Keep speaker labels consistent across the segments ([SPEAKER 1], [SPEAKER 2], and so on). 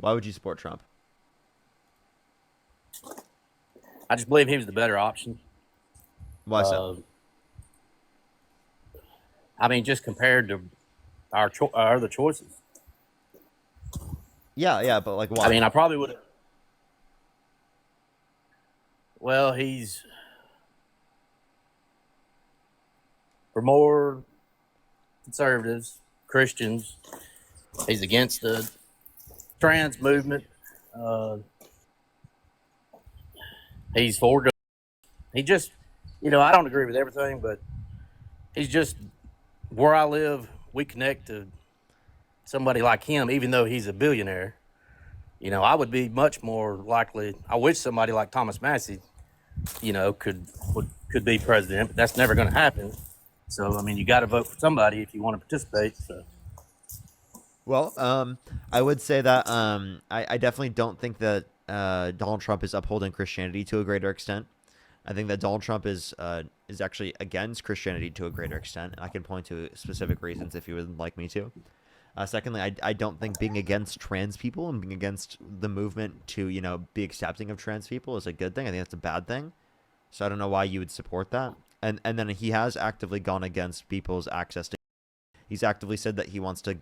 [SPEAKER 1] Why would you support Trump?
[SPEAKER 2] I just believe he was the better option.
[SPEAKER 1] Why so?
[SPEAKER 2] Uh, I mean, just compared to our other choices.
[SPEAKER 1] Yeah, but like
[SPEAKER 2] I
[SPEAKER 1] why?
[SPEAKER 2] mean, I probably would have. Well, he's for more conservatives, Christians. He's against the trans movement. Uh, he's for. He just, I don't agree with everything, but he's just where I live. We connect to somebody like him, even though he's a billionaire. I would be much more likely. I wish somebody like Thomas Massey, could be president, but that's never going to happen. So I mean, you got to vote for somebody if you want to participate. So
[SPEAKER 1] Well, I would say that I definitely don't think that Donald Trump is upholding Christianity to a greater extent. I think that Donald Trump is actually against Christianity to a greater extent, and I can point to specific reasons if you would like me to. Secondly, I don't think being against trans people and being against the movement to be accepting of trans people is a good thing. I think that's a bad thing. So I don't know why you would support that. And then he has actively gone against people's access to. He's actively said that he wants to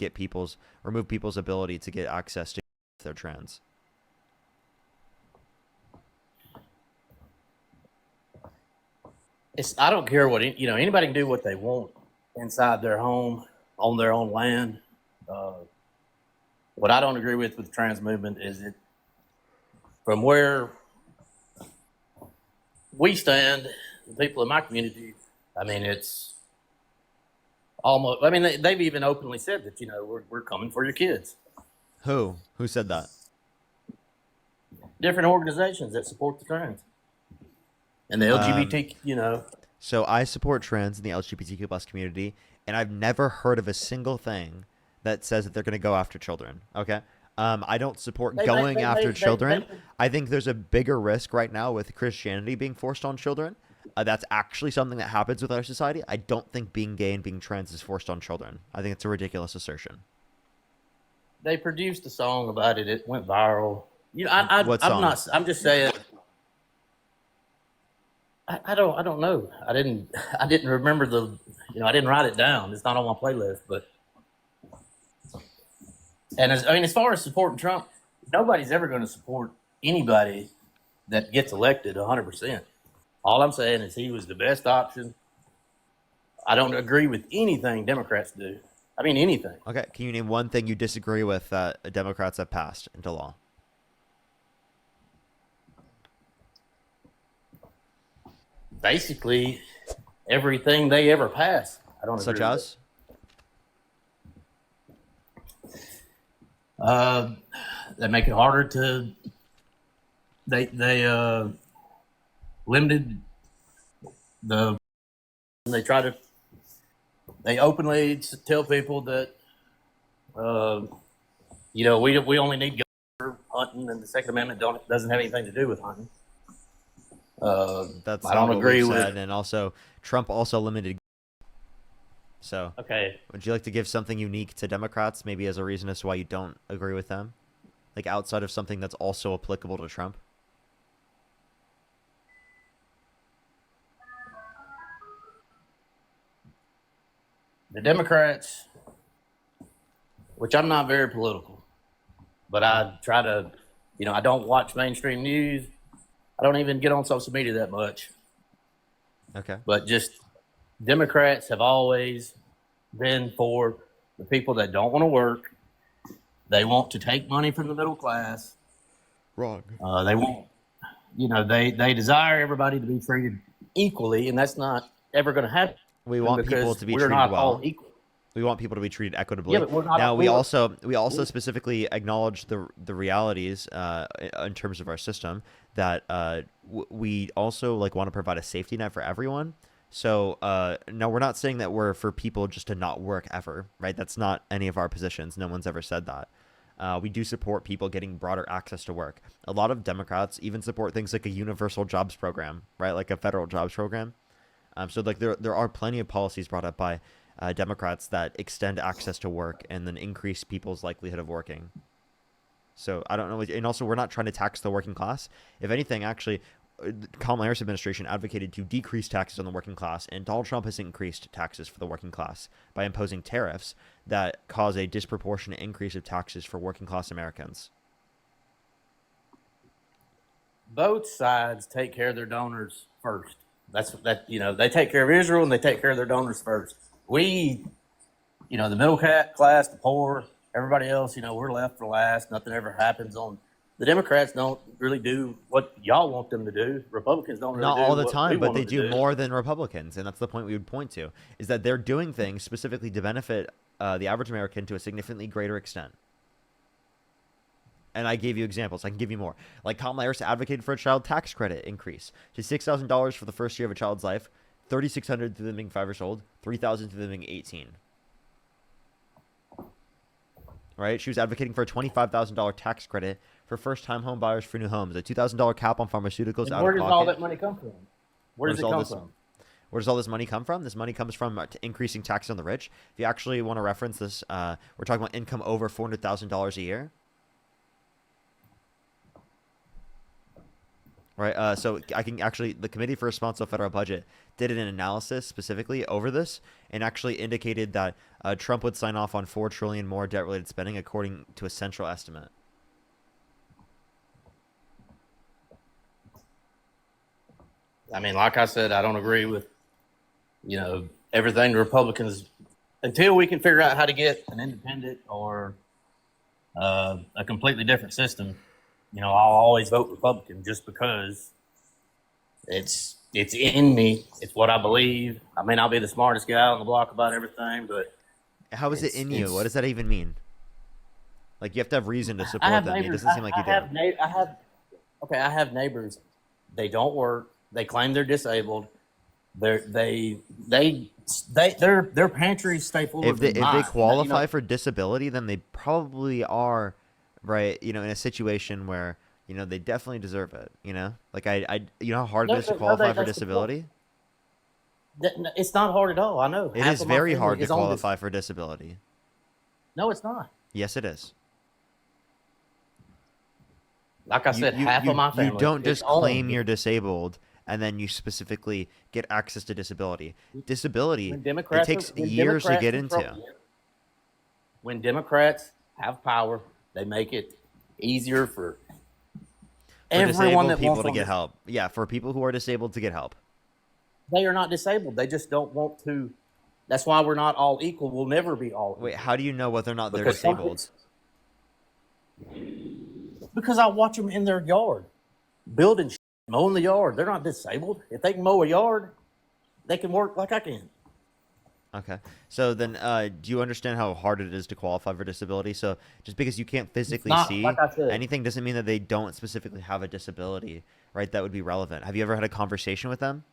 [SPEAKER 1] remove people's ability to get access to if they're trans.
[SPEAKER 2] I don't care what anybody can do what they want inside their home on their own land. Uh, what I don't agree with the trans movement is it from where we stand, the people in my community. I mean, it's almost. I mean, they've even openly said that we're coming for your kids.
[SPEAKER 1] Who said that?
[SPEAKER 2] Different organizations that support the trans and the
[SPEAKER 1] Um,
[SPEAKER 2] LGBT.
[SPEAKER 1] so I support trans in the LGBTQ plus community, and I've never heard of a single thing that says that they're going to go after children. Okay. I don't support
[SPEAKER 2] They make
[SPEAKER 1] going
[SPEAKER 2] they
[SPEAKER 1] after
[SPEAKER 2] make they
[SPEAKER 1] children. I think there's a bigger risk right now with Christianity being forced on children. That's actually something that happens with our society. I don't think being gay and being trans is forced on children. I think it's a ridiculous assertion.
[SPEAKER 2] they produced a song about it. It went viral.
[SPEAKER 1] What
[SPEAKER 2] I'm
[SPEAKER 1] song?
[SPEAKER 2] not. I'm just saying. I don't know. I didn't remember I didn't write it down. It's not on my playlist. But as far as supporting Trump, nobody's ever going to support anybody that gets elected 100%. All I'm saying is he was the best option. I don't agree with anything Democrats do. I mean anything.
[SPEAKER 1] Okay, can you name one thing you disagree with that Democrats have passed into law?
[SPEAKER 2] Basically, everything they ever pass, I don't
[SPEAKER 1] Such
[SPEAKER 2] agree with.
[SPEAKER 1] as?
[SPEAKER 2] Uh, they make it harder to. They limited the. They try to. They openly tell people that uh, we only need guns for hunting, and the Second Amendment doesn't have anything to do with hunting.
[SPEAKER 1] That's
[SPEAKER 2] I
[SPEAKER 1] not
[SPEAKER 2] don't
[SPEAKER 1] what we've
[SPEAKER 2] agree with.
[SPEAKER 1] said. And also, Trump also limited. So,
[SPEAKER 2] Okay,
[SPEAKER 1] would you like to give something unique to Democrats, maybe as a reason as to why you don't agree with them? Like outside of something that's also applicable to Trump?
[SPEAKER 2] the Democrats, which I'm not very political, but I try to. I don't watch mainstream news. I don't even get on social media that much.
[SPEAKER 1] Okay.
[SPEAKER 2] But just Democrats have always been for the people that don't want to work. They want to take money from the middle class.
[SPEAKER 1] Wrong.
[SPEAKER 2] They want, they desire everybody to be treated equally, and that's not ever going to happen
[SPEAKER 1] We want people
[SPEAKER 2] because
[SPEAKER 1] to be
[SPEAKER 2] we're
[SPEAKER 1] treated
[SPEAKER 2] not all
[SPEAKER 1] well.
[SPEAKER 2] equal.
[SPEAKER 1] We want people to be treated
[SPEAKER 2] Yeah,
[SPEAKER 1] equitably.
[SPEAKER 2] but we're not
[SPEAKER 1] Now,
[SPEAKER 2] all.
[SPEAKER 1] we also specifically acknowledge the realities in terms of our system that we also like want to provide a safety net for everyone. So no, we're not saying that we're for people just to not work ever, right? That's not any of our positions. No one's ever said that. We do support people getting broader access to work. A lot of Democrats even support things like a universal jobs program, right? Like a federal jobs program. So like there are plenty of policies brought up by Democrats that extend access to work and then increase people's likelihood of working. So I don't know. And also, we're not trying to tax the working class. If anything, actually, Kamala Harris administration advocated to decrease taxes on the working class, and Donald Trump has increased taxes for the working class by imposing tariffs that cause a disproportionate increase of taxes for working class Americans.
[SPEAKER 2] Both sides take care of their donors first. That's that they take care of Israel and they take care of their donors first. We, the middle class, the poor, everybody else, we're left for last. Nothing ever happens on. The Democrats don't really do what y'all want them to do. Republicans don't really
[SPEAKER 1] Not
[SPEAKER 2] do
[SPEAKER 1] all the
[SPEAKER 2] what we
[SPEAKER 1] time, but
[SPEAKER 2] want
[SPEAKER 1] they
[SPEAKER 2] them to
[SPEAKER 1] do more than Republicans, and that's the point we would point to, is that they're doing things specifically to benefit the average American to a significantly greater extent. And I gave you examples. I can give you more. Like Kamala Harris advocated for a child tax credit increase to $6,000 for the first year of a child's life, $3,600 through them being 5 years old, $3,000 through them being 18. Right? She was advocating for a $25,000 tax credit for first-time home buyers for new homes, a $2,000 cap on pharmaceuticals out of pocket.
[SPEAKER 2] where does all that money come from? Where does it come from?
[SPEAKER 1] Where does all this money come from? This money comes from increasing taxes on the rich. If you actually want to reference this, we're talking about income over $400,000 a year. Right. So I can actually, the Committee for Responsible Federal Budget did an analysis specifically over this and actually indicated that Trump would sign off on $4 trillion more debt-related spending, according to a central estimate.
[SPEAKER 2] I mean, like I said, I don't agree with, everything the Republicans, until we can figure out how to get an independent or a completely different system. I'll always vote Republican just because it's in me. It's what I believe. I may not be the smartest guy on the block about everything, but
[SPEAKER 1] how is it in you? What does that even mean? Like, you have to have reason to support them. It doesn't seem like you do.
[SPEAKER 2] I have neighbors. They don't work. They claim they're disabled. Their pantries stay full
[SPEAKER 1] if
[SPEAKER 2] of
[SPEAKER 1] they qualify for disability, then they probably are, right? In a situation where they definitely deserve it. Like how hard it is to qualify for disability.
[SPEAKER 2] It's not hard at all. I know
[SPEAKER 1] it is very hard to qualify for disability.
[SPEAKER 2] No, it's not.
[SPEAKER 1] Yes, it is.
[SPEAKER 2] Like I said, half of my family.
[SPEAKER 1] You don't just claim you're disabled and then you specifically get access to disability. Disability, it takes years to get into.
[SPEAKER 2] When Democrats have power, they make it easier for everyone that
[SPEAKER 1] people to get help. Yeah, for people who are disabled to get help.
[SPEAKER 2] They are not disabled. They just don't want to. That's why we're not all equal. We'll never be all equal.
[SPEAKER 1] Wait, how do you know whether or not they're disabled?
[SPEAKER 2] Because I watch them in their yard, building, mowing the yard. They're not disabled. If they can mow a yard, they can work like I can.
[SPEAKER 1] Okay. So then, do you understand how hard it is to qualify for disability? So just because you can't physically see anything doesn't mean that they don't specifically have a disability, right? That would be relevant. Have you ever had a conversation with them?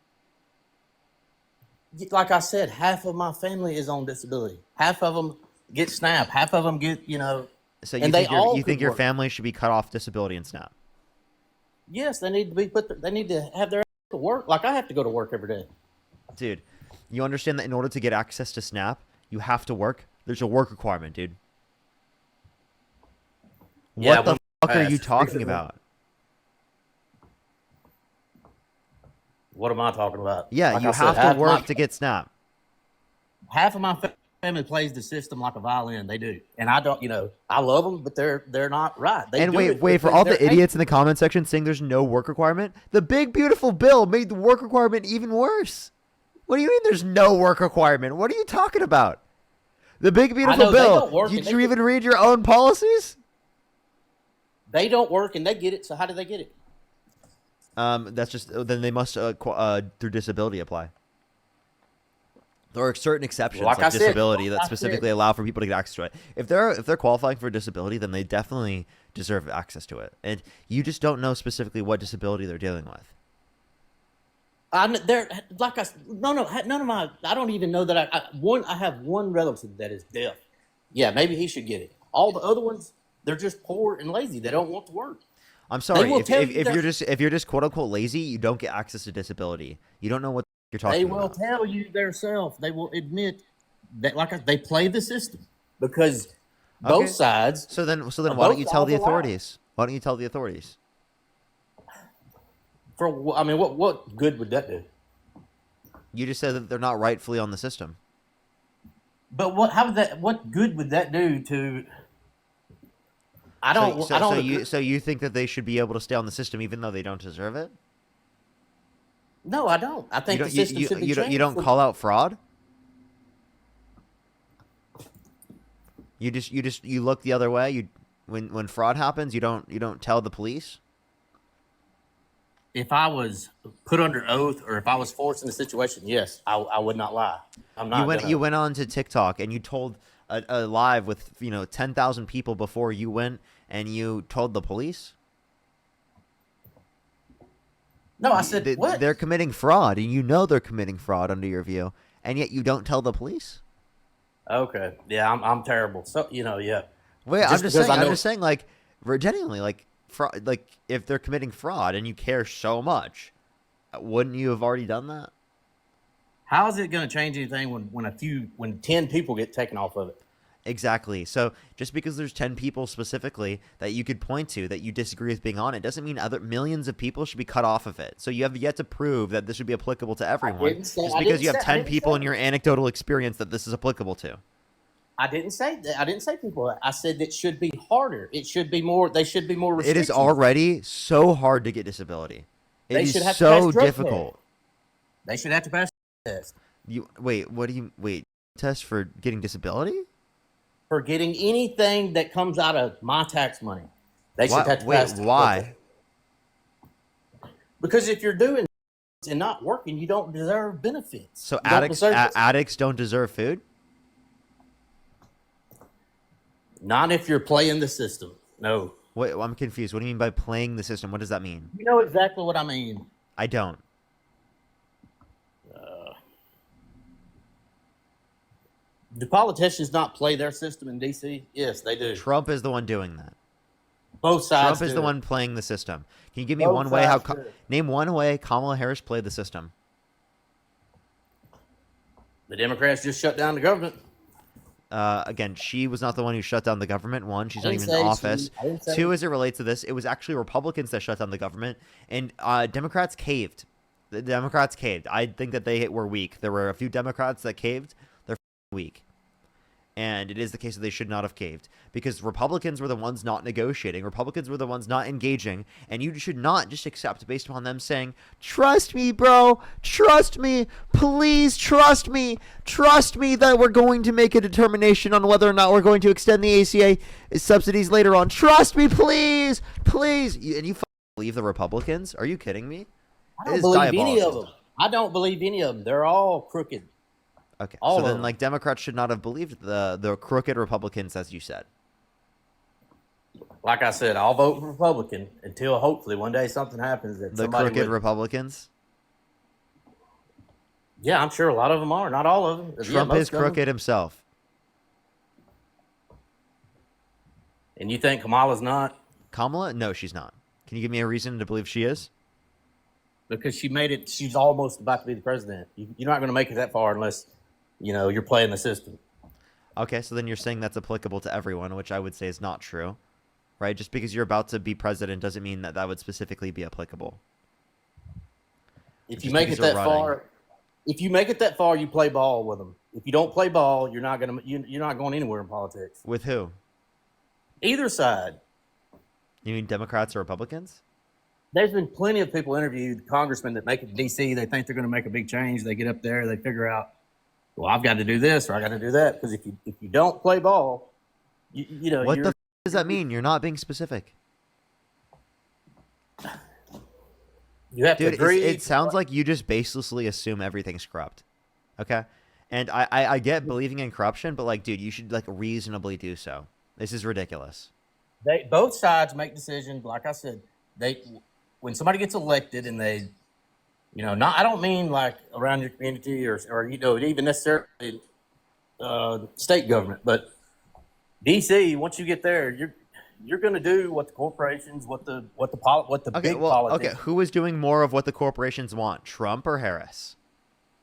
[SPEAKER 2] Like I said, half of my family is on disability. Half of them get SNAP. Half of them get,
[SPEAKER 1] So you think your family should be cut off disability and SNAP?
[SPEAKER 2] Yes, they need to be they need to have their to work. Like I have to go to work every day.
[SPEAKER 1] Dude, you understand that in order to get access to SNAP, you have to work? There's a work requirement, dude. What the fuck are you talking about?
[SPEAKER 2] What am I talking about?
[SPEAKER 1] Yeah, you have to work to get SNAP.
[SPEAKER 2] Half of my family plays the system like a violin. They do, and I don't. I love them, but they're not right.
[SPEAKER 1] And wait for all the idiots in the comment section saying there's no work requirement. The big beautiful bill made the work requirement even worse. What do you mean there's no work requirement? What are you talking about? The big beautiful bill. Did you even read your own policies?
[SPEAKER 2] They don't work and they get it. So how do they get it?
[SPEAKER 1] That's just then they must through disability apply. There are certain exceptions like disability that specifically allow for people to get access to it. If they're qualifying for disability, then they definitely deserve access to it. And you just don't know specifically what disability they're dealing with.
[SPEAKER 2] None of my. I don't even know that I have one relative that is deaf. Yeah, maybe he should get it. All the other ones, they're just poor and lazy. They don't want to work.
[SPEAKER 1] I'm sorry. If you're just quote unquote lazy, you don't get access to disability. You don't know what you're talking about.
[SPEAKER 2] They will tell you themselves. They will admit that they play the system because Both
[SPEAKER 1] Okay.
[SPEAKER 2] sides.
[SPEAKER 1] So then, why don't
[SPEAKER 2] Both
[SPEAKER 1] you tell
[SPEAKER 2] sides
[SPEAKER 1] the
[SPEAKER 2] are lying.
[SPEAKER 1] authorities? Why don't you tell the authorities?
[SPEAKER 2] I mean, what good would that do?
[SPEAKER 1] You just said that they're not rightfully on the system.
[SPEAKER 2] But what good would that do to?
[SPEAKER 1] So
[SPEAKER 2] I
[SPEAKER 1] so so
[SPEAKER 2] don't
[SPEAKER 1] you
[SPEAKER 2] agree.
[SPEAKER 1] so you think that they should be able to stay on the system even though they don't deserve it?
[SPEAKER 2] No, I don't. I
[SPEAKER 1] You
[SPEAKER 2] think the
[SPEAKER 1] don't you
[SPEAKER 2] system
[SPEAKER 1] you
[SPEAKER 2] should be
[SPEAKER 1] you don't you
[SPEAKER 2] changed.
[SPEAKER 1] don't call out fraud? You look the other way. You when fraud happens, you don't tell the police.
[SPEAKER 2] If I was put under oath or if I was forced in a situation, yes, I would not lie. I'm
[SPEAKER 1] You
[SPEAKER 2] not
[SPEAKER 1] went you
[SPEAKER 2] gonna.
[SPEAKER 1] went on to TikTok and you told a live with 10,000 people before you went and you told the police.
[SPEAKER 2] No, I said what?
[SPEAKER 1] They're committing fraud and you know they're committing fraud under your view, and yet you don't tell the police.
[SPEAKER 2] Okay, yeah, I'm terrible. So yeah,
[SPEAKER 1] Wait, I'm
[SPEAKER 2] just
[SPEAKER 1] just
[SPEAKER 2] because
[SPEAKER 1] saying.
[SPEAKER 2] I
[SPEAKER 1] I'm
[SPEAKER 2] know
[SPEAKER 1] just saying, like, genuinely, like, fraud, like, if they're committing fraud and you care so much, wouldn't you have already done that?
[SPEAKER 2] how is it going to change anything when 10 people get taken off of it?
[SPEAKER 1] Exactly. So just because there's 10 people specifically that you could point to that you disagree with being on it doesn't mean other millions of people should be cut off of it. So you have yet to prove that this would be applicable to everyone just because you have 10 people in your anecdotal experience that this is applicable to.
[SPEAKER 2] I didn't say that. I didn't say people. I said that should be harder. It should be more. They should be more
[SPEAKER 1] It is
[SPEAKER 2] restrictions.
[SPEAKER 1] already so hard to get disability. It
[SPEAKER 2] They
[SPEAKER 1] is
[SPEAKER 2] should have to pass
[SPEAKER 1] so
[SPEAKER 2] drug tests.
[SPEAKER 1] difficult.
[SPEAKER 2] They should have to pass tests
[SPEAKER 1] You wait, what do you wait? Test for getting disability?
[SPEAKER 2] for getting anything that comes out of my tax money. They should
[SPEAKER 1] Why?
[SPEAKER 2] have to
[SPEAKER 1] Wait,
[SPEAKER 2] pass the drug test.
[SPEAKER 1] why?
[SPEAKER 2] Because if you're doing and not working, you don't deserve benefits.
[SPEAKER 1] So
[SPEAKER 2] You don't deserve this.
[SPEAKER 1] addicts don't deserve food?
[SPEAKER 2] Not if you're playing the system. No.
[SPEAKER 1] Wait, I'm confused. What do you mean by playing the system? What does that mean?
[SPEAKER 2] You know exactly what I mean.
[SPEAKER 1] I don't.
[SPEAKER 2] Do politicians not play their system in D.C.? Yes, they do.
[SPEAKER 1] Trump is the one doing that.
[SPEAKER 2] Both sides
[SPEAKER 1] Trump is
[SPEAKER 2] do.
[SPEAKER 1] the one playing the system. Can you give me
[SPEAKER 2] Both
[SPEAKER 1] one way how
[SPEAKER 2] sides do.
[SPEAKER 1] name one way Kamala Harris played the system?
[SPEAKER 2] The Democrats just shut down the government.
[SPEAKER 1] Again, she was not the one who shut down the government. One, she's
[SPEAKER 2] I
[SPEAKER 1] not
[SPEAKER 2] didn't
[SPEAKER 1] even in
[SPEAKER 2] say
[SPEAKER 1] office.
[SPEAKER 2] I didn't say.
[SPEAKER 1] Two, as it relates to this, it was actually Republicans that shut down the government, and Democrats caved. The Democrats caved. I think that they were weak. There were a few Democrats that caved. They're weak. And it is the case that they should not have caved because Republicans were the ones not negotiating. Republicans were the ones not engaging. And you should not just accept based upon them saying, trust me, bro. Trust me. Please trust me. Trust me that we're going to make a determination on whether or not we're going to extend the ACA subsidies later on. Trust me, please. Please. And you believe the Republicans? Are you kidding me?
[SPEAKER 2] I don't believe any of them. I don't believe any of them. They're all crooked.
[SPEAKER 1] Okay,
[SPEAKER 2] All
[SPEAKER 1] so
[SPEAKER 2] of
[SPEAKER 1] then,
[SPEAKER 2] them.
[SPEAKER 1] like, Democrats should not have believed the crooked Republicans, as you said.
[SPEAKER 2] Like I said, I'll vote Republican until hopefully one day something happens that
[SPEAKER 1] The
[SPEAKER 2] somebody
[SPEAKER 1] crooked
[SPEAKER 2] would.
[SPEAKER 1] Republicans.
[SPEAKER 2] Yeah, I'm sure a lot of them are. Not all of them. Yeah,
[SPEAKER 1] Trump
[SPEAKER 2] most
[SPEAKER 1] is
[SPEAKER 2] of them.
[SPEAKER 1] crooked himself.
[SPEAKER 2] And you think Kamala's not?
[SPEAKER 1] Kamala? No, she's not. Can you give me a reason to believe she is?
[SPEAKER 2] Because she made it. She's almost about to be the president. You're not going to make it that far unless you're playing the system.
[SPEAKER 1] Okay, so then you're saying that's applicable to everyone, which I would say is not true, right? Just because you're about to be president doesn't mean that that would specifically be applicable.
[SPEAKER 2] If
[SPEAKER 1] Just
[SPEAKER 2] you make it
[SPEAKER 1] because
[SPEAKER 2] that
[SPEAKER 1] you're running.
[SPEAKER 2] far, you play ball with them. If you don't play ball, you're not going anywhere in politics.
[SPEAKER 1] With who?
[SPEAKER 2] Either side.
[SPEAKER 1] You mean Democrats or Republicans?
[SPEAKER 2] There's been plenty of people interviewed, congressmen that make it to D.C. They think they're going to make a big change. They get up there, they figure out, well, I've got to do this or I got to do that. Because if you don't play ball,
[SPEAKER 1] What the does that mean? You're not being specific.
[SPEAKER 2] you have to
[SPEAKER 1] Dude,
[SPEAKER 2] agree.
[SPEAKER 1] it sounds like you just baselessly assume everything's corrupt. Okay? And I get believing in corruption, but, like, dude, you should, like, reasonably do so. This is ridiculous.
[SPEAKER 2] Both sides make decisions. Like I said, when somebody gets elected and they, not I don't mean like around your community or even necessarily state government, but DC. Once you get there, you're going to do what the corporations, what the big politics.
[SPEAKER 1] Okay. Who is doing more of what the corporations want, Trump or Harris?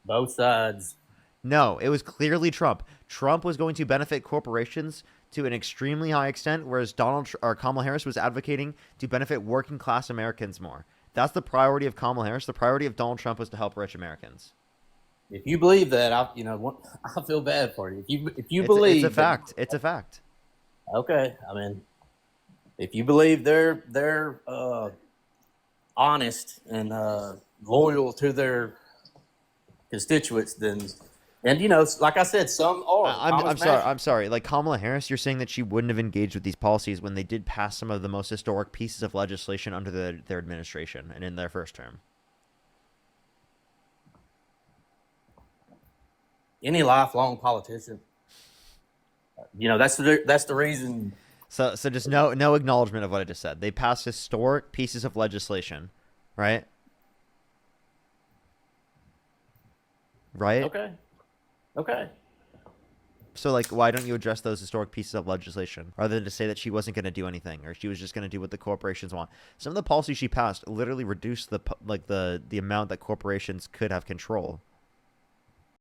[SPEAKER 2] Both sides.
[SPEAKER 1] No, it was clearly Trump. Trump was going to benefit corporations to an extremely high extent, whereas Kamala Harris was advocating to benefit working class Americans more. That's the priority of Kamala Harris. The priority of Donald Trump was to help rich Americans.
[SPEAKER 2] If you believe that, I feel bad for you. If you
[SPEAKER 1] It's a
[SPEAKER 2] believe that,
[SPEAKER 1] fact. It's a fact.
[SPEAKER 2] okay, I mean, if you believe they're honest and loyal to their constituents, then, and like I said, some are.
[SPEAKER 1] I'm sorry. Like Kamala Harris, you're saying that she wouldn't have engaged with these policies when they did pass some of the most historic pieces of legislation under their administration and in their first term.
[SPEAKER 2] Any lifelong politician, that's the reason.
[SPEAKER 1] So just no acknowledgement of what I just said. They passed historic pieces of legislation, right? Right?
[SPEAKER 2] Okay.
[SPEAKER 1] So, like, why don't you address those historic pieces of legislation rather than to say that she wasn't going to do anything or she was just going to do what the corporations want? Some of the policies she passed literally reduced the amount that corporations could have control.